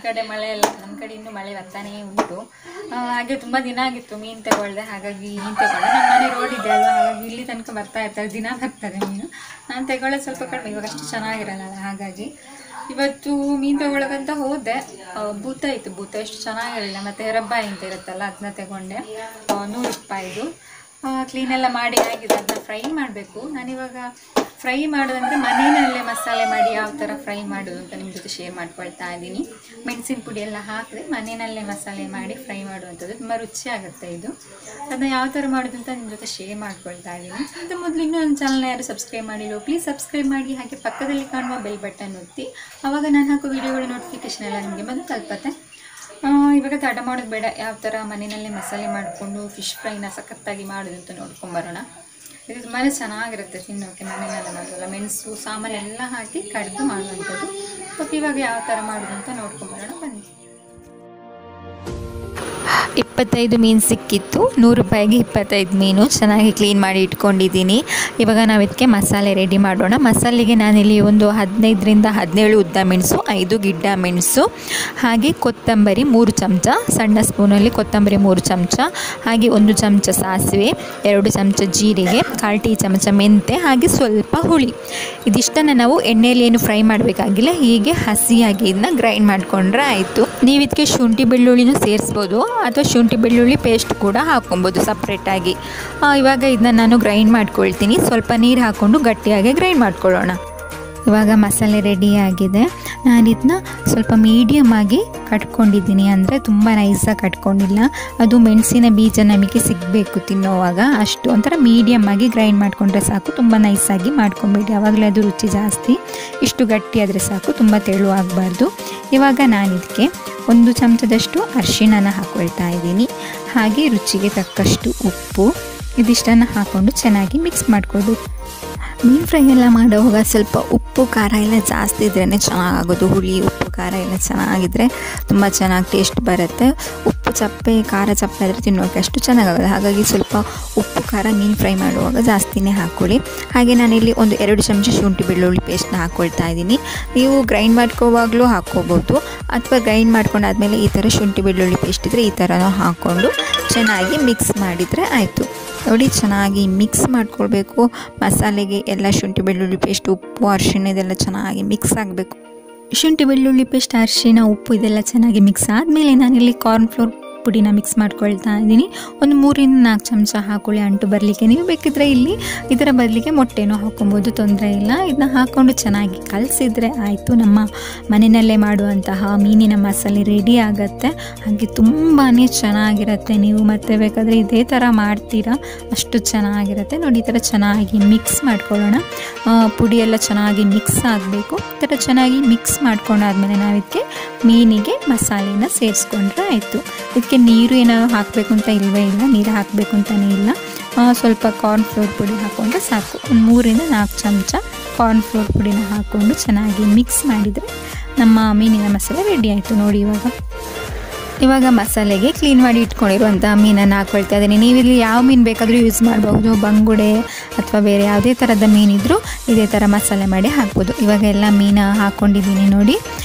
ಕಡೆ ಮಳೆ ಎಲ್ಲ, ನಮ್ಮ ಕಡೆ ಇನ್ನೂ ಮಳೆ ಬರ್ತಾನೇ ಉಂಟು. ಹಾಗೆ ತುಂಬ ದಿನ ಆಗಿತ್ತು ಮೀನು ತಗೊಳ್ದೆ, ಹಾಗಾಗಿ ಮೀನು ತಗೊಳ್ದೆ. ನಮ್ಮ ಮನೆ ರೋಡ್ ಇದೆ ಅಲ್ವಾ, ಹಾಗಾಗಿ ಇಲ್ಲಿ ತನಕ ಬರ್ತಾ ಇರ್ತಾರೆ, ದಿನ ಬರ್ತಾರೆ ಮೀನು. ನಾನು ತಗೊಳ್ಳೋದು ಸ್ವಲ್ಪ ಕಡಿಮೆ, ಇವಾಗ ಅಷ್ಟು ಚೆನ್ನಾಗಿರಲ್ಲ, ಹಾಗಾಗಿ ಇವತ್ತು ಮೀನು ತಗೊಳ್ಳೋಕ್ಕಂತ ಹೋದೆ. ಭೂತ ಇತ್ತು, ಭೂತ ಎಷ್ಟು ಚೆನ್ನಾಗಿರಲಿಲ್ಲ. ಮತ್ತು ಹೆರಬ್ಬಾಯಿ ಅಂತ ಇರುತ್ತಲ್ಲ, ಅದನ್ನ ತಗೊಂಡೆ. 100 ರೂಪಾಯಿದು. ಕ್ಲೀನೆಲ್ಲ ಮಾಡಿ ಆಗಿದೆ. ಅದನ್ನ ಫ್ರೈ ಮಾಡಬೇಕು. ನಾನಿವಾಗ ಫ್ರೈ ಮಾಡೋದಂದರೆ ಮನೆಯಲ್ಲೇ ಮಸಾಲೆ ಮಾಡಿ ಯಾವ ಥರ ಫ್ರೈ ಮಾಡೋದು ಅಂತ ನಿಮ್ಮ ಜೊತೆ ಶೇರ್ ಮಾಡ್ಕೊಳ್ತಾ ಇದ್ದೀನಿ. ಮೆಣಸಿನ ಪುಡಿ ಎಲ್ಲ ಹಾಕಿದ್ರೆ ಮನೆಯಲ್ಲೇ ಮಸಾಲೆ ಮಾಡಿ ಫ್ರೈ ಮಾಡುವಂಥದ್ದು ತುಂಬ ರುಚಿಯಾಗುತ್ತೆ ಇದು. ಅದನ್ನ ಯಾವ ಥರ ಮಾಡೋದು ಅಂತ ನಿಮ್ಮ ಜೊತೆ ಶೇರ್ ಮಾಡ್ಕೊಳ್ತಾ ಇದ್ದೀನಿ. ಅದು ಮೊದಲು ಇನ್ನೂ ನನ್ನ ಚಾನಲ್ನ ಯಾರು ಸಬ್ಸ್ಕ್ರೈಬ್ ಮಾಡಿಲ್ಲ, ಪ್ಲೀಸ್ ಸಬ್ಸ್ಕ್ರೈಬ್ ಮಾಡಿ. ಹಾಗೆ ಪಕ್ಕದಲ್ಲಿ ಕಾಣುವ ಬೆಲ್ ಬಟನ್ ಒತ್ತಿ, ಆವಾಗ ನಾನು ಹಾಕೋ ವೀಡಿಯೋಗಳ ನೋಟಿಫಿಕೇಷನ್ ಎಲ್ಲ ನಿಮಗೆ ಬಂದು ತಲುಪತ್ತೆ. ಇವಾಗ ತಡ ಮಾಡೋದು ಬೇಡ, ಯಾವ ಥರ ಮನೆಯಲ್ಲೇ ಮಸಾಲೆ ಮಾಡಿಕೊಂಡು ಫಿಶ್ ಫ್ರೈನ ಸಖತ್ತಾಗಿ ಮಾಡೋದು ಅಂತ ನೋಡ್ಕೊಂಬರೋಣ. ಇದು ತುಂಬಾ ಚೆನ್ನಾಗಿರುತ್ತೆ ತಿನ್ನೋಕ್ಕೆ. ಮನೆಯಲ್ಲೆಲ್ಲ ಮಾಡೋಲ್ಲ, ಮೆಣಸು ಸಾಮಾನೆಲ್ಲ ಹಾಕಿ ಕಡಿದು ಮಾಡುವಂಥದ್ದು. ಮತ್ತು ಇವಾಗ ಯಾವ ಥರ ಮಾಡೋದು ಅಂತ ನೋಡ್ಕೊಂಬರೋಣ ಬನ್ನಿ. 25 ಮೀನು ಸಿಕ್ಕಿತ್ತು. 100 ರೂಪಾಯಿಗೆ 25 ಮೀನು ಚೆನ್ನಾಗಿ ಕ್ಲೀನ್ ಮಾಡಿ ಇಟ್ಕೊಂಡಿದ್ದೀನಿ. ಇವಾಗ ನಾವು ಇದಕ್ಕೆ ಮಸಾಲೆ ರೆಡಿ ಮಾಡೋಣ. ಮಸಾಲೆಗೆ ನಾನಿಲ್ಲಿ ಒಂದು 15ರಿಂದ 17 ಉದ್ದ ಮೆಣಸು, 5 ಗಿಡ್ಡ ಮೆಣಸು, ಹಾಗೆ ಕೊತ್ತಂಬರಿ 3 ಚಮಚ, ಸಣ್ಣ ಸ್ಪೂನಲ್ಲಿ ಕೊತ್ತಂಬರಿ 3 ಚಮಚ, ಹಾಗೆ 1 ಚಮಚ ಸಾಸಿವೆ, 2 ಚಮಚ ಜೀರಿಗೆ, 1/4 ಟೀ ಚಮಚ ಮೆಂತೆ, ಹಾಗೆ ಸ್ವಲ್ಪ ಹುಳಿ. ಇದಿಷ್ಟನ್ನು ನಾವು ಎಣ್ಣೆಯಲ್ಲಿ ಏನು ಫ್ರೈ ಮಾಡಬೇಕಾಗಿಲ್ಲ, ಹೀಗೆ ಹಸಿಯಾಗಿ ಇದನ್ನ ಗ್ರೈಂಡ್ ಮಾಡಿಕೊಂಡ್ರೆ ಆಯಿತು. ನೀವು ಇದಕ್ಕೆ ಶುಂಠಿ ಬೆಳ್ಳುಳ್ಳಿನೂ ಸೇರಿಸ್ಬೋದು, ಅಥವಾ ಶುಂಠಿ ಬೆಳ್ಳುಳ್ಳಿ ಪೇಸ್ಟ್ ಕೂಡ ಹಾಕೊಬೋದು ಸಪ್ರೇಟಾಗಿ. ಇವಾಗ ಇದನ್ನ ನಾನು ಗ್ರೈಂಡ್ ಮಾಡ್ಕೊಳ್ತೀನಿ. ಸ್ವಲ್ಪ ನೀರು ಹಾಕ್ಕೊಂಡು ಗಟ್ಟಿಯಾಗಿ ಗ್ರೈಂಡ್ ಮಾಡ್ಕೊಳ್ಳೋಣ. ಇವಾಗ ಮಸಾಲೆ ರೆಡಿ ಆಗಿದೆ. ನಾನು ಇದನ್ನ ಸ್ವಲ್ಪ ಮೀಡಿಯಮ್ ಆಗಿ ಕಟ್ಕೊಂಡಿದ್ದೀನಿ, ಅಂದರೆ ತುಂಬ ನೈಸಾಗಿ ಕಟ್ಕೊಂಡಿಲ್ಲ. ಅದು ಮೆಣಸಿನ ಬೀಜ ನಮಗೆ ಸಿಗಬೇಕು ತಿನ್ನೋವಾಗ, ಅಷ್ಟು ಒಂಥರ ಮೀಡಿಯಮ್ ಆಗಿ ಗ್ರೈಂಡ್ ಮಾಡಿಕೊಂಡ್ರೆ ಸಾಕು. ತುಂಬ ನೈಸಾಗಿ ಮಾಡ್ಕೊಬೇಡಿ, ಆವಾಗಲೇ ಅದು ರುಚಿ ಜಾಸ್ತಿ. ಇಷ್ಟು ಗಟ್ಟಿ ಆದರೆ ಸಾಕು, ತುಂಬ ತೆಳುವಾಗಬಾರ್ದು. ಇವಾಗ ನಾನು ಇದಕ್ಕೆ 1 ಚಮಚದಷ್ಟು ಅರಿಶಿಣನ ಹಾಕ್ಕೊಳ್ತಾ ಇದ್ದೀನಿ. ಹಾಗೆ ರುಚಿಗೆ ತಕ್ಕಷ್ಟು ಉಪ್ಪು, ಇದಿಷ್ಟನ್ನು ಹಾಕ್ಕೊಂಡು ಚೆನ್ನಾಗಿ ಮಿಕ್ಸ್ ಮಾಡ್ಕೊಳ್ಬೇಕು. ಮೀನು ಫ್ರೈ ಎಲ್ಲ ಮಾಡುವಾಗ ಸ್ವಲ್ಪ ಉಪ್ಪು ಖಾರ ಎಲ್ಲ ಜಾಸ್ತಿ ಇದ್ರೇ ಚೆನ್ನಾಗಾಗೋದು. ಹುಳಿ ಉಪ್ಪು ಖಾರ ಎಲ್ಲ ಚೆನ್ನಾಗಿದ್ದರೆ ತುಂಬ ಚೆನ್ನಾಗಿ ಟೇಸ್ಟ್ ಬರುತ್ತೆ. ಉಪ್ಪು ಚಪ್ಪೆ ಖಾರ ಚಪ್ಪೆ ಆದರೆ ತಿನ್ನೋಕ್ಕೆ ಅಷ್ಟು ಚೆನ್ನಾಗಾಗೋದು. ಹಾಗಾಗಿ ಸ್ವಲ್ಪ ಉಪ್ಪು ಖಾರ ಮೀನು ಫ್ರೈ ಮಾಡುವಾಗ ಜಾಸ್ತಿನೇ ಹಾಕ್ಕೊಳ್ಳಿ. ಹಾಗೆ ನಾನಿಲ್ಲಿ ಒಂದು 2 ಚಮಚ ಶುಂಠಿ ಬೆಳ್ಳುಳ್ಳಿ ಪೇಸ್ಟ್ನ ಹಾಕ್ಕೊಳ್ತಾ ಇದ್ದೀನಿ. ನೀವು ಗ್ರೈಂಡ್ ಮಾಡ್ಕೋವಾಗಲೂ ಹಾಕ್ಕೋಬೋದು, ಅಥವಾ ಗ್ರೈಂಡ್ ಮಾಡ್ಕೊಂಡಾದ್ಮೇಲೆ ಈ ಥರ ಶುಂಠಿ ಬೆಳ್ಳುಳ್ಳಿ ಪೇಸ್ಟ್ ಇದ್ದರೆ ಈ ಥರನೂ ಹಾಕ್ಕೊಂಡು ಚೆನ್ನಾಗಿ ಮಿಕ್ಸ್ ಮಾಡಿದರೆ ಆಯಿತು. ನೋಡಿ, ಚೆನ್ನಾಗಿ ಮಿಕ್ಸ್ ಮಾಡ್ಕೊಳ್ಬೇಕು. ಮಸಾಲೆಗೆ ಎಲ್ಲ ಶುಂಠಿ ಬೆಳ್ಳುಳ್ಳಿ ಪೇಸ್ಟ್, ಉಪ್ಪು, ಅರಿಶಿಣ ಇದೆಲ್ಲ ಚೆನ್ನಾಗಿ ಮಿಕ್ಸ್ ಆಗಬೇಕು. ಶುಂಠಿ ಬೆಳ್ಳುಳ್ಳಿ ಪೇಸ್ಟ್, ಅರಿಶಿಣ, ಉಪ್ಪು ಇದೆಲ್ಲ ಚೆನ್ನಾಗಿ ಮಿಕ್ಸ್ ಆದಮೇಲೆ ನಾನಿಲ್ಲಿ ಕಾರ್ನ್ಫ್ಲೋರ್ ಪುಡಿನ ಮಿಕ್ಸ್ ಮಾಡ್ಕೊಳ್ತಾ ಇದ್ದೀನಿ. ಒಂದು 3ರಿಂದ 4 ಚಮಚ ಹಾಕೊಳ್ಳಿ ಅಂಟು ಬರಲಿಕ್ಕೆ. ನೀವು ಬೇಕಿದ್ರೆ ಇಲ್ಲಿ ಇದರ ಬದಲಿಗೆ ಮೊಟ್ಟೆನೂ ಹಾಕ್ಕೊಬೋದು, ತೊಂದರೆ ಇಲ್ಲ. ಇದನ್ನ ಹಾಕ್ಕೊಂಡು ಚೆನ್ನಾಗಿ ಕಲಸಿದ್ರೆ ಆಯಿತು. ನಮ್ಮ ಮನೆಯಲ್ಲೇ ಮಾಡುವಂತಹ ಮೀನಿನ ಮಸಾಲೆ ರೆಡಿ ಆಗುತ್ತೆ. ಹಾಗೆ ತುಂಬಾ ಚೆನ್ನಾಗಿರುತ್ತೆ. ನೀವು ಮತ್ತೆ ಬೇಕಾದರೆ ಇದೇ ಥರ ಮಾಡ್ತೀರಾ, ಅಷ್ಟು ಚೆನ್ನಾಗಿರುತ್ತೆ. ನೋಡಿ, ಈ ಥರ ಚೆನ್ನಾಗಿ ಮಿಕ್ಸ್ ಮಾಡ್ಕೊಳ್ಳೋಣ. ಪುಡಿ ಎಲ್ಲ ಚೆನ್ನಾಗಿ ಮಿಕ್ಸ್ ಆಗಬೇಕು. ಈ ಥರ ಚೆನ್ನಾಗಿ ಮಿಕ್ಸ್ ಮಾಡ್ಕೊಂಡಾದ್ಮೇಲೆ ನಾವು ಇದಕ್ಕೆ ಮೀನಿಗೆ ಮಸಾಲೆನ ಸೇರಿಸ್ಕೊಂಡ್ರೆ ಆಯಿತು. ಇದಕ್ಕೆ ನೀರು ಏನಾದ್ರು ಹಾಕಬೇಕು ಅಂತ ಇಲ್ಲವೇ ಇಲ್ಲ, ನೀರು ಹಾಕಬೇಕು ಅಂತಲೇ ಇಲ್ಲ. ಸ್ವಲ್ಪ ಕಾರ್ನ್ಫ್ಲೋರ್ ಪುಡಿ ಹಾಕ್ಕೊಂಡ್ರೆ ಸಾಕು. ಒಂದು 3ರಿಂದ 4 ಚಮಚ ಕಾರ್ನ್ಫ್ಲೋರ್ ಪುಡಿನ ಹಾಕ್ಕೊಂಡು ಚೆನ್ನಾಗಿ ಮಿಕ್ಸ್ ಮಾಡಿದರೆ ನಮ್ಮ ಮೀನಿನ ಮಸಾಲೆ ರೆಡಿ ಆಯಿತು. ನೋಡಿ, ಇವಾಗ ಮಸಾಲೆಗೆ ಕ್ಲೀನ್ ಮಾಡಿ ಇಟ್ಕೊಂಡಿರುವಂಥ ಮೀನನ್ನು ಹಾಕ್ಕೊಳ್ತಾ ಇದ್ದೀನಿ. ನೀವಿಲ್ಲಿ ಯಾವ ಮೀನು ಬೇಕಾದರೂ ಯೂಸ್ ಮಾಡಬಹುದು, ಬಂಗುಡೆ ಅಥವಾ ಬೇರೆ ಯಾವುದೇ ಥರದ ಮೀನಿದ್ರೂ ಇದೇ ಥರ ಮಸಾಲೆ ಮಾಡಿ ಹಾಕ್ಬೋದು. ಇವಾಗ ಎಲ್ಲ ಮೀನು ಹಾಕ್ಕೊಂಡಿದ್ದೀನಿ ನೋಡಿ.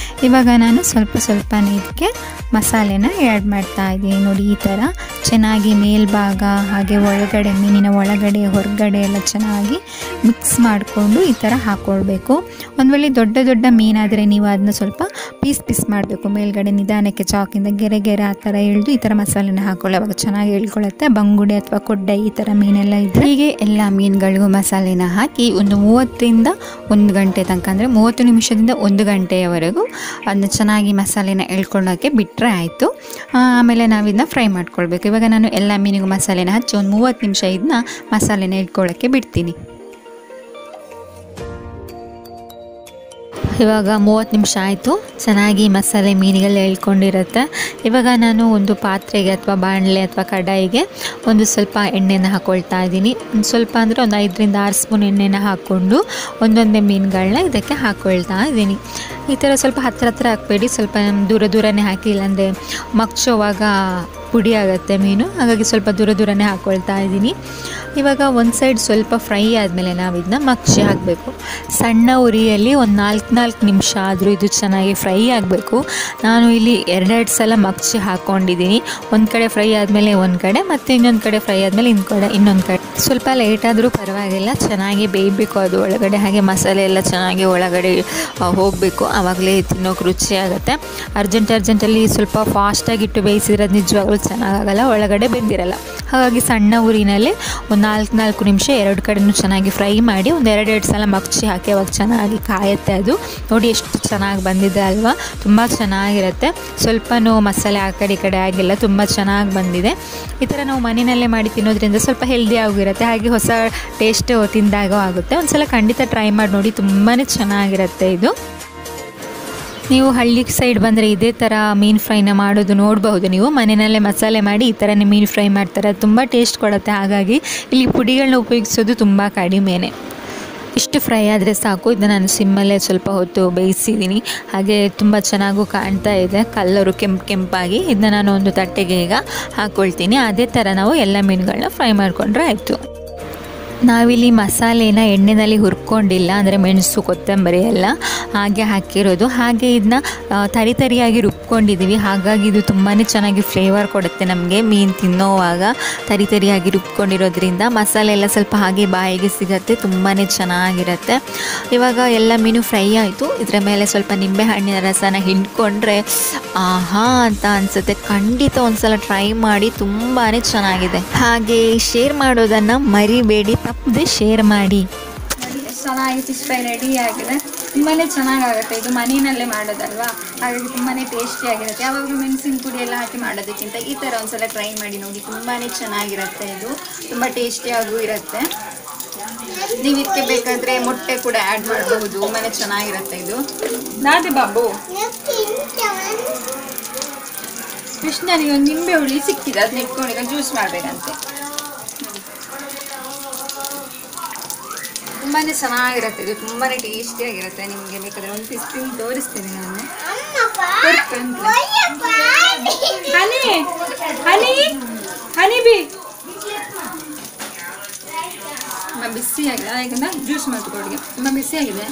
ಇವಾಗ ನಾನು ಸ್ವಲ್ಪನೇ ಇದಕ್ಕೆ ಮಸಾಲೆನ ಆ್ಯಡ್ ಮಾಡ್ತಾ ಇದ್ದೀನಿ. ನೋಡಿ, ಈ ಥರ ಚೆನ್ನಾಗಿ ಮೇಲ್ಭಾಗ ಹಾಗೆ ಒಳಗಡೆ, ಮೀನಿನ ಒಳಗಡೆ ಹೊರಗಡೆ ಎಲ್ಲ ಚೆನ್ನಾಗಿ ಮಿಕ್ಸ್ ಮಾಡಿಕೊಂಡು ಈ ಥರ ಹಾಕ್ಕೊಳ್ಬೇಕು. ಒಂದು ವೇಳೆ ದೊಡ್ಡ ಮೀನಾದರೆ ನೀವು ಅದನ್ನ ಸ್ವಲ್ಪ ಪೀಸ್ ಮಾಡಬೇಕು. ಮೇಲ್ಗಡೆ ನಿಧಾನಕ್ಕೆ ಚಾಕಿಂದ ಗೆರೆ ಆ ಥರ ಎಳೆದು ಈ ಥರ ಮಸಾಲೆನ ಹಾಕೊಳ್ಳಿ, ಅವಾಗ ಚೆನ್ನಾಗಿ ಎಳ್ಕೊಳ್ಳುತ್ತೆ. ಬಂಗುಡೆ ಅಥವಾ ಕೊಡ್ಡೆ ಈ ಥರ ಮೀನೆಲ್ಲ ಇದ್ದರೆ ಹೀಗೆ ಎಲ್ಲ ಮೀನುಗಳಿಗೂ ಮಸಾಲೆನ ಹಾಕಿ ಒಂದು 30ರಿಂದ 1 ಗಂಟೆ ತನಕ, ಅಂದರೆ 30 ನಿಮಿಷದಿಂದ 1 ಗಂಟೆಯವರೆಗೂ ಅದನ್ನ ಚೆನ್ನಾಗಿ ಮಸಾಲೆನ ಎಳ್ಕೊಳ್ಳೋಕ್ಕೆ ಬಿಟ್ಟರೆ ಆಯಿತು. ಆಮೇಲೆ ನಾವು ಇದನ್ನ ಫ್ರೈ ಮಾಡ್ಕೊಳ್ಬೇಕು. ಇವಾಗ ನಾನು ಎಲ್ಲ ಮೀನಿಗೂ ಮಸಾಲೆನ ಹಚ್ಚಿ ಒಂದು 30 ನಿಮಿಷ ಇದನ್ನ ಮಸಾಲೆನ ಇಟ್ಕೊಳ್ಳೋಕ್ಕೆ ಬಿಡ್ತೀನಿ. ಇವಾಗ 30 ನಿಮಿಷ ಆಯಿತು. ಚೆನ್ನಾಗಿ ಮಸಾಲೆ ಮೀನಿಗೆಲ್ಲ ಎಳ್ಕೊಂಡಿರುತ್ತೆ. ಇವಾಗ ನಾನು ಒಂದು ಪಾತ್ರೆಗೆ ಅಥವಾ ಬಾಣಲೆ ಅಥವಾ ಕಡಾಯಿಗೆ ಒಂದು ಸ್ವಲ್ಪ ಎಣ್ಣೆನ ಹಾಕ್ಕೊಳ್ತಾ ಇದ್ದೀನಿ. ಒಂದು ಸ್ವಲ್ಪ ಅಂದರೆ ಒಂದು 5ರಿಂದ 6 ಸ್ಪೂನ್ ಎಣ್ಣೆನ ಹಾಕ್ಕೊಂಡು ಒಂದೊಂದೇ ಮೀನುಗಳನ್ನ ಇದಕ್ಕೆ ಹಾಕ್ಕೊಳ್ತಾ ಇದ್ದೀನಿ. ಈ ಥರ ಸ್ವಲ್ಪ ಹತ್ರ ಹಾಕಬೇಡಿ, ಸ್ವಲ್ಪ ದೂರನೇ ಹಾಕಿ, ಇಲ್ಲಾಂದರೆ ಮಗ್ಚೋವಾಗ ಪುಡಿ ಆಗುತ್ತೆ ಮೀನು. ಹಾಗಾಗಿ ಸ್ವಲ್ಪ ದೂರನೇ ಹಾಕ್ಕೊಳ್ತಾ ಇದ್ದೀನಿ. ಇವಾಗ ಒಂದು ಸೈಡ್ ಸ್ವಲ್ಪ ಫ್ರೈ ಆದಮೇಲೆ ನಾವು ಇದನ್ನ ಮಗ್ಚಿ ಹಾಕಬೇಕು. ಸಣ್ಣ ಉರಿಯಲ್ಲಿ ಒಂದು 4 ನಿಮಿಷ ಆದರೂ ಇದು ಚೆನ್ನಾಗಿ ಫ್ರೈ ಆಗಬೇಕು. ನಾನು ಇಲ್ಲಿ 2 ಸಲ ಮಗ್ಚಿ ಹಾಕ್ಕೊಂಡಿದ್ದೀನಿ. ಒಂದು ಕಡೆ ಫ್ರೈ ಆದಮೇಲೆ ಒಂದು ಕಡೆ, ಮತ್ತು ಇನ್ನೊಂದು ಕಡೆ ಫ್ರೈ ಆದಮೇಲೆ ಇನ್ನೊಂದು ಕಡೆ. ಸ್ವಲ್ಪ ಲೇಟ್ ಆದರೂ ಪರವಾಗಿಲ್ಲ, ಚೆನ್ನಾಗಿ ಬೇಯಬೇಕು ಅದು ಒಳಗಡೆ. ಹಾಗೆ ಮಸಾಲೆ ಎಲ್ಲ ಚೆನ್ನಾಗಿ ಒಳಗಡೆ ಹೋಗಬೇಕು, ಆವಾಗಲೇ ತಿನ್ನೋಕೆ ರುಚಿ ಆಗುತ್ತೆ. ಅರ್ಜೆಂಟಲ್ಲಿ ಸ್ವಲ್ಪ ಫಾಸ್ಟಾಗಿಟ್ಟು ಬೇಯಿಸಿದ್ರೆ ಅದು ನಿಜವಾಗ್ಲೂ ಚೆನ್ನಾಗಾಗಲ್ಲ, ಒಳಗಡೆ ಬೆಂದಿರಲ್ಲ. ಹಾಗಾಗಿ ಸಣ್ಣ ಊರಿನಲ್ಲಿ ಒಂದು 4 ನಿಮಿಷ 2 ಕಡೆನೂ ಚೆನ್ನಾಗಿ ಫ್ರೈ ಮಾಡಿ ಒಂದು 2 ಸಲ ಮಗ್ಚಿ ಹಾಕಿ ಅವಾಗ ಚೆನ್ನಾಗಿ ಕಾಯುತ್ತೆ ಅದು. ನೋಡಿ ಎಷ್ಟು ಚೆನ್ನಾಗಿ ಬಂದಿದೆ ಅಲ್ವಾ, ತುಂಬ ಚೆನ್ನಾಗಿರುತ್ತೆ. ಸ್ವಲ್ಪನೂ ಮಸಾಲೆ ಆ ಕಡೆ ಈ ಕಡೆ ಆಗಿಲ್ಲ, ತುಂಬ ಚೆನ್ನಾಗಿ ಬಂದಿದೆ. ಈ ಥರ ನಾವು ಮನೆಯಲ್ಲೇ ಮಾಡಿ ತಿನ್ನೋದ್ರಿಂದ ಸ್ವಲ್ಪ ಹೆಲ್ದಿ ಆಗಿರುತ್ತೆ, ಹಾಗೆ ಹೊಸ ಟೇಸ್ಟ್ ತಿಂದಾಗ ಆಗುತ್ತೆ. ಒಂದು ಸಲ ಖಂಡಿತ ಟ್ರೈ ಮಾಡಿ ನೋಡಿ, ತುಂಬಾ ಚೆನ್ನಾಗಿರುತ್ತೆ ಇದು. ನೀವು ಹಳ್ಳಿ ಸೈಡ್ ಬಂದರೆ ಇದೇ ಥರ ಮೀನು ಫ್ರೈನ ಮಾಡೋದು ನೋಡಬಹುದು. ನೀವು ಮನೆಯಲ್ಲೇ ಮಸಾಲೆ ಮಾಡಿ ಈ ಥರನೇ ಮೀನು ಫ್ರೈ ಮಾಡ್ತಾರೆ, ತುಂಬ ಟೇಸ್ಟ್ ಕೊಡುತ್ತೆ. ಹಾಗಾಗಿ ಇಲ್ಲಿ ಪುಡಿಗಳನ್ನ ಉಪಯೋಗಿಸೋದು ತುಂಬ ಕಡಿಮೆನೇ. ಇಷ್ಟು ಫ್ರೈ ಆದರೆ ಸಾಕು. ಇದನ್ನು ನಾನು ಸಿಮ್ಮಲ್ಲೇ ಸ್ವಲ್ಪ ಹೊತ್ತು ಬೇಯಿಸಿದ್ದೀನಿ, ಹಾಗೆ ತುಂಬ ಚೆನ್ನಾಗೂ ಕಾಣ್ತಾ ಇದೆ, ಕಲ್ಲರು ಕೆಂಪಾಗಿ. ಇದನ್ನ ನಾನು ಒಂದು ತಟ್ಟೆಗೆ ಈಗ ಹಾಕ್ಕೊಳ್ತೀನಿ. ಅದೇ ಥರ ನಾವು ಎಲ್ಲ ಮೀನುಗಳನ್ನ ಫ್ರೈ ಮಾಡಿಕೊಂಡ್ರೆ ಆಯಿತು. ನಾವಿಲ್ಲಿ ಮಸಾಲೆನ ಎಣ್ಣೆಯಲ್ಲಿ ಹುರ್ಕೊಂಡಿಲ್ಲ, ಅಂದರೆ ಮೆಣಸು ಕೊತ್ತಂಬರಿ ಎಲ್ಲ ಹಾಗೆ ಹಾಕಿರೋದು. ಹಾಗೆ ಇದನ್ನ ತರಿಯಾಗಿ ರುಬ್ಕೊಂಡಿದ್ದೀವಿ, ಹಾಗಾಗಿ ಇದು ತುಂಬಾ ಚೆನ್ನಾಗಿ ಫ್ಲೇವರ್ ಕೊಡುತ್ತೆ ನಮಗೆ ಮೀನು ತಿನ್ನೋವಾಗ. ತರಿಯಾಗಿ ರುಬ್ಕೊಂಡಿರೋದ್ರಿಂದ ಮಸಾಲೆ ಎಲ್ಲ ಸ್ವಲ್ಪ ಹಾಗೆ ಬಾಯಿಗೆ ಸಿಗುತ್ತೆ, ತುಂಬಾ ಚೆನ್ನಾಗಿರುತ್ತೆ. ಇವಾಗ ಎಲ್ಲ ಮೀನು ಫ್ರೈ ಆಯಿತು. ಇದರ ಮೇಲೆ ಸ್ವಲ್ಪ ನಿಂಬೆಹಣ್ಣಿನ ರಸನ ಹಿಂಡ್ಕೊಂಡ್ರೆ ಆಹಾ ಅಂತ ಅನಿಸುತ್ತೆ. ಖಂಡಿತ ಒಂದ್ಸಲ ಟ್ರೈ ಮಾಡಿ, ತುಂಬಾ ಚೆನ್ನಾಗಿದೆ. ಹಾಗೆ ಶೇರ್ ಮಾಡೋದನ್ನು ಮರಿಬೇಡಿ, ತಪ್ಪದೆ ಶೇರ್ ಮಾಡಿ. ಚೆನ್ನಾಗಿ ಫಿಶ್ ಫ್ರೈ ರೆಡಿ ಆಗಿದೆ. ತುಂಬಾ ಚೆನ್ನಾಗಾಗುತ್ತೆ, ಇದು ಮನೆಯಲ್ಲೇ ಮಾಡೋದಲ್ವಾ, ಹಾಗಾಗಿ ತುಂಬಾ ಟೇಸ್ಟಿಯಾಗಿರುತ್ತೆ. ಯಾವಾಗಲೂ ಮೆಣಸಿನ ಪುಡಿ ಎಲ್ಲ ಹಾಕಿ ಮಾಡೋದಕ್ಕಿಂತ ಈ ಥರ ಒಂದ್ಸಲ ಟ್ರೈ ಮಾಡಿ ನೋಡಿ, ತುಂಬಾ ಚೆನ್ನಾಗಿರುತ್ತೆ. ಇದು ತುಂಬ ಟೇಸ್ಟಿಯಾಗೂ ಇರುತ್ತೆ. ನೀವು ಇದಕ್ಕೆ ಬೇಕಾದರೆ ಮೊಟ್ಟೆ ಕೂಡ ಆ್ಯಡ್ ಮಾಡಬಹುದು, ತುಂಬಾ ಚೆನ್ನಾಗಿರುತ್ತೆ ಇದು. ನಾದೆ ಬಾಬು ಕೃಷ್ಣನಿಗೆ ಒಂದು ನಿಂಬೆ ಹುಳಿ ಸಿಕ್ಕಿದೆ, ಅದನ್ನ ಇಟ್ಕೊಂಡು ಜ್ಯೂಸ್ ಮಾಡಬೇಕಂತೆ. ತುಂಬಾ ಚೆನ್ನಾಗಿರುತ್ತೆ ಇದು, ತುಂಬಾ ಟೇಸ್ಟಿಯಾಗಿರುತ್ತೆ. ನಿಮಗೆ ಬೇಕಾದರೆ ಒಂದು ಪೀಸ್ ತಿಂದು ತೋರಿಸ್ತೀನಿ ನಾನು. ಹನಿ ಬಿ ತುಂಬ ಬಿಸಿಯಾಗಿದೆ, ಯಾಕಂದ್ರೆ ಜ್ಯೂಸ್ ಮಾಡ್ಕೊಡಿ. ತುಂಬ ಬಿಸಿಯಾಗಿದೆ,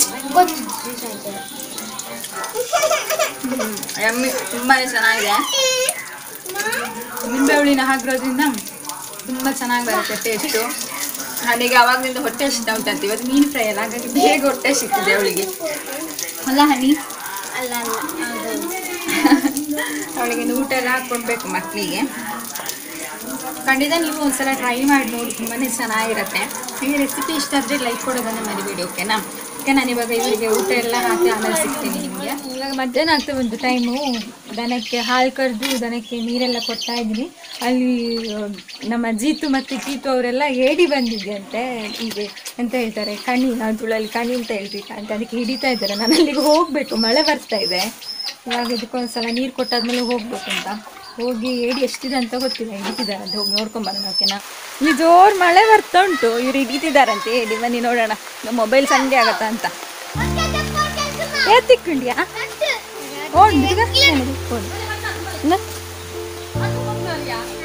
ಎಮ್ಮಿ ತುಂಬಾ ಚೆನ್ನಾಗಿದೆ. ನಿಂಬೆ ಹುಳಿನ ಹಾಕಿರೋದ್ರಿಂದ ತುಂಬ ಚೆನ್ನಾಗಿ ಬರುತ್ತೆ ಟೇಸ್ಟು. ನನಗೆ ಆವಾಗಲಿಂದ ಹೊಟ್ಟೆ ಹಸಿತಾ ಉಂಟಂತೆ, ಇವತ್ತು ಮೀನು ಫ್ರೈ ಅಲ್ಲ, ಹಾಗಾಗಿ ಬೇಗ ಹೊಟ್ಟೆ ಸಿಕ್ಕಿದೆ ಅವಳಿಗೆ. ಅಲ್ಲ ಹನಿ, ಅಲ್ಲ ಅವಳಿಗೆ ಊಟ ಎಲ್ಲ ಹಾಕ್ಕೊಡ್ಬೇಕು ಮಕ್ಕಳಿಗೆ. ಖಂಡಿತ ನೀವು ಒಂದ್ಸಲ ಟ್ರೈ ಮಾಡಿ ನೋಡಿ, ತುಂಬಾ ಚೆನ್ನಾಗಿರುತ್ತೆ. ಈ ರೆಸಿಪಿ ಇಷ್ಟ ಆದರೆ ಲೈಕ್ ಕೊಡೋದನ್ನು ಮರಿಬೇಡಿ, ಓಕೆನಾ? ಓಕೆ, ನಾನು ಇವಾಗ ಇವರಿಗೆ ಊಟ ಎಲ್ಲ ಹಾಕಿ ಆಮೇಲೆ ಸಿಗ್ತೀನಿ ನಿಮಗೆ. ಇವಾಗ ಮಧ್ಯಾಹ್ನ ಆಗ್ತಾ ಬಂತು ಟೈಮು. ದನಕ್ಕೆ ಹಾಲು ಕರೆದು ದನಕ್ಕೆ ನೀರೆಲ್ಲ ಕೊಡ್ತಾ ಇದ್ದೀನಿ. ಅಲ್ಲಿ ನಮ್ಮ ಜೀತು ಮತ್ತು ಕೀತು ಅವರೆಲ್ಲ ಏಡಿ ಬಂದಿದೆ ಅಂತೆ. ಹೀಗೆ ಎಂತ ಹೇಳ್ತಾರೆ, ಕಣಿ, ನಾವು ತುಳಲ್ಲಿ ಕಣಿ ಅಂತ ಹೇಳ್ತೀವಿ ಅಂತ, ಅದಕ್ಕೆ ಹಿಡಿತಾ ಇದ್ದಾರೆ. ನಾನು ಅಲ್ಲಿಗೆ ಹೋಗಬೇಕು, ಮಳೆ ಬರ್ತಾ ಇದೆ. ಇವಾಗ ಇದಕ್ಕೊಂದ್ಸಲ ನೀರು ಕೊಟ್ಟಾದ್ಮೇಲೆ ಹೋಗ್ಬೇಕು ಅಂತ. ಹೋಗಿ ಏಡಿ ಎಷ್ಟಿದೆ ಅಂತ ಗೊತ್ತಿಲ್ಲ, ಹಿಡಿತಿದ್ದಾರೆ ಅಂತ, ಹೋಗಿ ನೋಡ್ಕೊಂಬರೋಣ, ಓಕೆನಾ? ಇಲ್ಲಿ ಜೋರು ಮಳೆ ಬರ್ತಾ ಉಂಟು, ಇವ್ರು ಹಿಡಿತಿದ್ದಾರಂತೆ ಏಡಿ. ಬನ್ನಿ ನೋಡೋಣ, ನಮ್ಮ ಮೊಬೈಲ್ ಸಂಡೆ ಆಗತ್ತಾ ಅಂತ. ತಿಕ್ಕೊಂಡಿಯಾ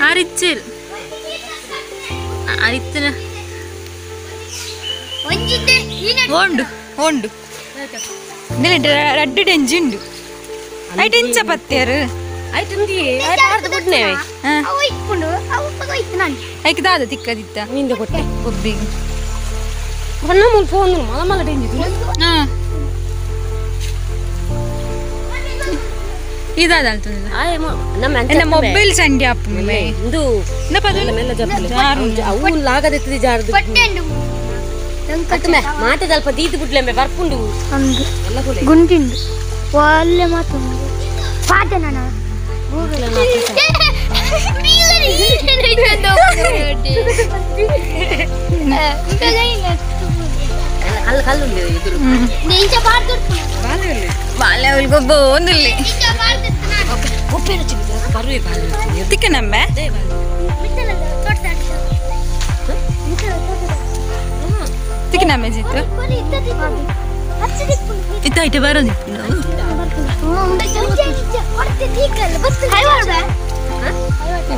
ಆರಿಚ್ಚಿಲ್ ಆರಿತ್ತಿನ ಓಂಡು ಓಂಡು ರಡ್ಡು ಡೆಂಜುಂಡು ಐಟ್ ಇಂಚ ಪತ್ತೇರು ಐಕ್ದಾದ ತಿಕ್ಕದಿತ್ತ ನಿಂದ ಕೊಟ್ಟೆ ಒಬ್ರಿಗೆ ಫೋನ್ ಮಲ ಡೆಂಜು ಇದಾದ ಮೊಬೈಲ್ ಸಂಡೆ ಅಪ್ಪ ಮಾಟ ಸ್ವಲ್ಪ ದೀತು ಬಿಡ್ಲೆ ಬರ್ಪುಂಡು ಗುಂಡಿಂಡು ಒಳ್ಳೆ ಮಾತು ಪಾಠ ನಾನು ಬಾಲ್ಯಗೊಬ್ಬ ಒಂದಿಲ್ಲಿ ತಿಕ್ಕ ನಮ್ಮೆ ತಿಕ್ಕ ನಮ್ಮೆ ಜಿತ್ತು ಇತ್ತಾಯ್ತು ಬರೋದಿತ್ತು ನಾವು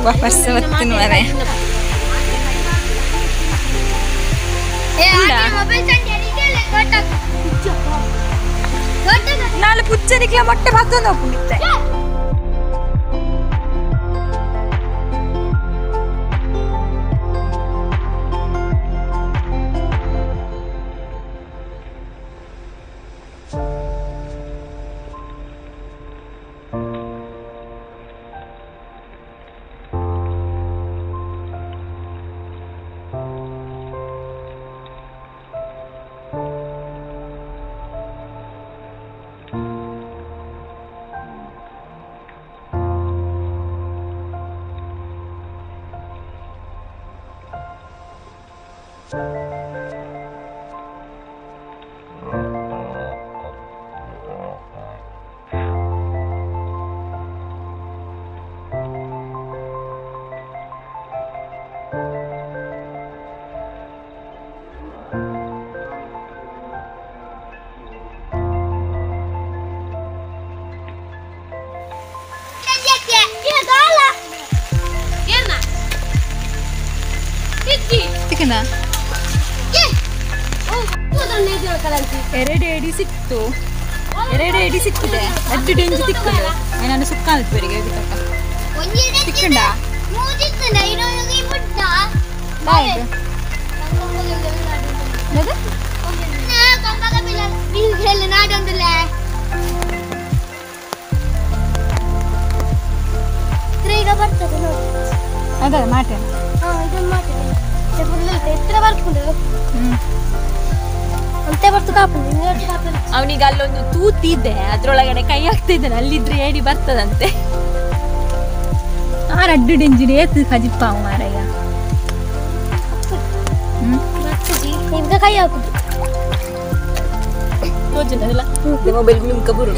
ವಾಪಸ್ ಬರ್ತೀನಿ ಮರೆ ನಾಳೆ ಪುಚ್ಚನಿಕ್ಲ ಮೊಟ್ಟೆ ಮತ್ತೊಂದು ಹೋಗ್ಬಿಡುತ್ತೆ. ಎರಡು ಎಡಿ ಸಿಕ್ತು, ಎರಡು ಎಡಿ ಸಿಕ್ಕಿದೆ. ಅಡ್ಡು ಡೆಂಜಿ ತಿಕ್ಕಂಡು ನಾನು ಸುಕ್ಕ ಅಲ್ಪರಿಗೆ ತಿಕ್ಕಂಡ ಅದ ಮಾಟ ಅವನಿಗೆ ಅಲ್ಲೊಂದು ತೂತಿದ್ದೆ, ಅದ್ರೊಳಗಡೆ ಕೈ ಹಾಕ್ತಿದ್ದಾನೆ, ಅಲ್ಲಿದ್ರೆ ಏಡಿ ಬರ್ತದಂತೆ. ಅಡ್ಡು ಡೆಂಜಿಡಿ ಏತು ಕಜಿಪ್ಪ ಮಾರಯ್ಯ. ಕೈ ಹಾಕುದು ಮೊಬೈಲ್ ನಿಮ್ಗೆ ಬರು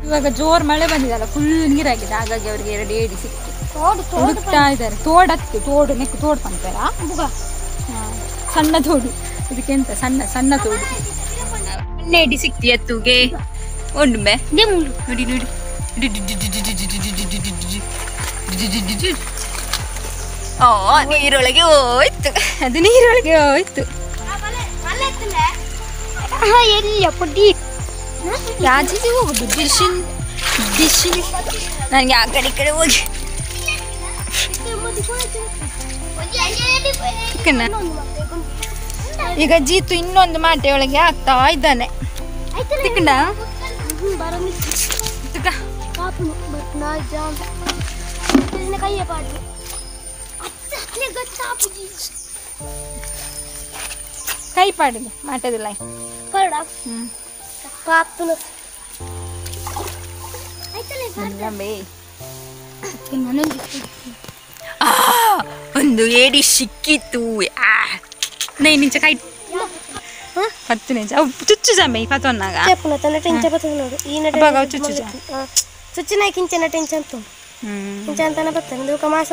ಇವಾಗ ಜೋರ್ ಮಳೆ ಬಂದಿದಲ್ಲ, ಫುಲ್ ನೀರಾಗಿದೆ, ಹಾಗಾಗಿ ಅವ್ರಿಗೆ ಎರಡು ಏಡಿ ಸಿಕ್ತು. ಹುಡುಕ್ತಾ ಇದ್ದಾರೆ. ತೋಡತ್ತು, ತೋಡು ನೆಕ್ಕು ತೋಡು ತಂತಾರ, ಸಣ್ಣ ತೋಡು, ಇದಕ್ಕೆಂತ ಸಣ್ಣ ಸಣ್ಣ ತೋಡು. ಸಣ್ಣ ಏಡಿ ಸಿಕ್ತಿ ಎತ್ತುಗೆ ಒಮ್ಮೆ ನೋಡಿ ನೋಡಿ. ನೀರೊಳಗೆ ಹೋಯ್ತು, ಅದು ನೀರೊಳಗೆ ಹೋಯ್ತು. ಯಾಜಿಗೆ ಹೋಗುದು ಡಿಶಿನ್ ಡಿಶಿನ್. ನನಗೆ ಆ ಕಡೆ ಈ ಕಡೆ ಹೋಗಿ ಈಗ ಜೀತು ಇನ್ನೊಂದು ಮಾಟೆ ಒಳಗೆ ಹಾಕ್ತಾ ಇದ್ದಾನೆ. ತಿಕ್ಕಂಡ ಕೈ ಪಾಡಿದೆ ಮಾಟದಿಲ್ಲ. ಒಂದು ಏಡಿ ಸಿಕ್ಕಿತ್ತು. ನಿಂಚ ಕೈ 10 ನಿಮಿಷ ಚುಚ್ಚು ಜಂಬೆ ಈ ಪತೊನ್ನಾಗ ಚೆಪ್ಪುನ ತನ್ನ ಟೆಂಚ ಬರ್ತದೆ ನೋಡು ಈ ನಟ ಅವಾಗ ಚುಚ್ಚು ಜ ಚುಚ್ಚಿನ ಕಿಂಚನ ಟೆಂಚ ಅಂತ ಕಿಂಚ ಅಂತಾನೆ ಬರ್ತದೆ ದೂಕ ಮಾಸ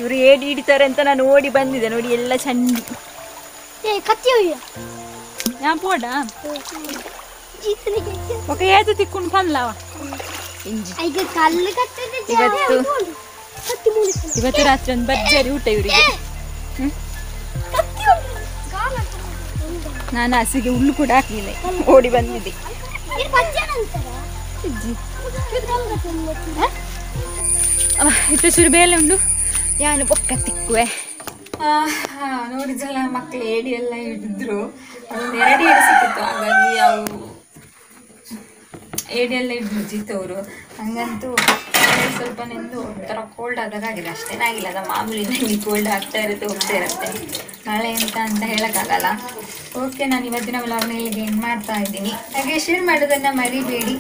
ಇವರು ಏಡಿ ಹಿಡಿತಾರೆ ಅಂತ ನಾನು ಓಡಿ ಬಂದಿದ್ದೆ ನೋಡಿ ಎಲ್ಲ ಚಂಡಿ ಕತ್ತಿ ಯಾ ಪೋಡ ఒక ఏదో తిక్కుని పనులావా ಇವತ್ತು ರಾತ್ರಿ ಒಂದು ಭರ್ಜರಿ ಊಟ ಇವರಿಗೆ ನಾನು ಹಸಿಗೆ ಹುಲ್ಲು ಕೂಡ ಹಾಕಲಿಲ್ಲ ಓಡಿ ಬಂದಿದ್ದೆ ಇತ್ತು ಚೂರು ಬೇಲೆ ಉಂಡು ಯಾನು ಬೊಕ್ಕ ತಿಕ್ಕುವೆ ನೋಡಿದ್ರಲ್ಲ ಮಕ್ಕಳು ಏಡಿ ಎಲ್ಲ ಹಿಡಿದ್ರು ಅದೊಂದು 2 ಏಡಿ ಸಿಕ್ಕಿತ್ತು ಹಾಗಾಗಿ ಅವು ಏಡಿ ಎಲ್ಲ ಹಿಡಿದ್ರು ಜಿತ್ತವರು ಹಂಗಂತೂ ಸ್ವಲ್ಪ ನೆಂದು ಒಂಥರ ಕೋಲ್ಡ್ ಆದಾಗ ಆಗಿದೆ ಅಷ್ಟೇನಾಗಿಲ್ಲ ಅದು ಮಾಮೂಲಿ ನನಗೆ ಕೋಲ್ಡ್ ಆಗ್ತಾ ಇರುತ್ತೆ ಹೋಗ್ತಾ ಇರುತ್ತೆ ನಾಳೆ ಅಂತ ಹೇಳೋಕ್ಕಾಗಲ್ಲ. ಓಕೆ, ನಾನು ಇವತ್ತಿನ ವ್ಲಾಗ್ನ ಇಲ್ಲಿಗೆ ಏನು ಮಾಡ್ತಾ ಇದ್ದೀನಿ. ಹಾಗೆ ಶೇರ್ ಮಾಡೋದನ್ನು ಮರಿಬೇಡಿ.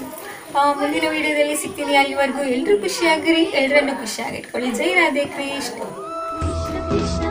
ಮುಂದಿನ ವಿಡಿಯೋದಲ್ಲಿ ಸಿಗ್ತೀನಿ. ಅಲ್ಲಿವರೆಗೂ ಎಲ್ಲರೂ ಖುಷಿಯಾಗಿರಿ, ಎಲ್ಲರನ್ನೂ ಖುಷಿಯಾಗಿಟ್ಕೊಳ್ಳಿ. ಜೈ ರಾಧೆ ಕೃಷ್ಣ.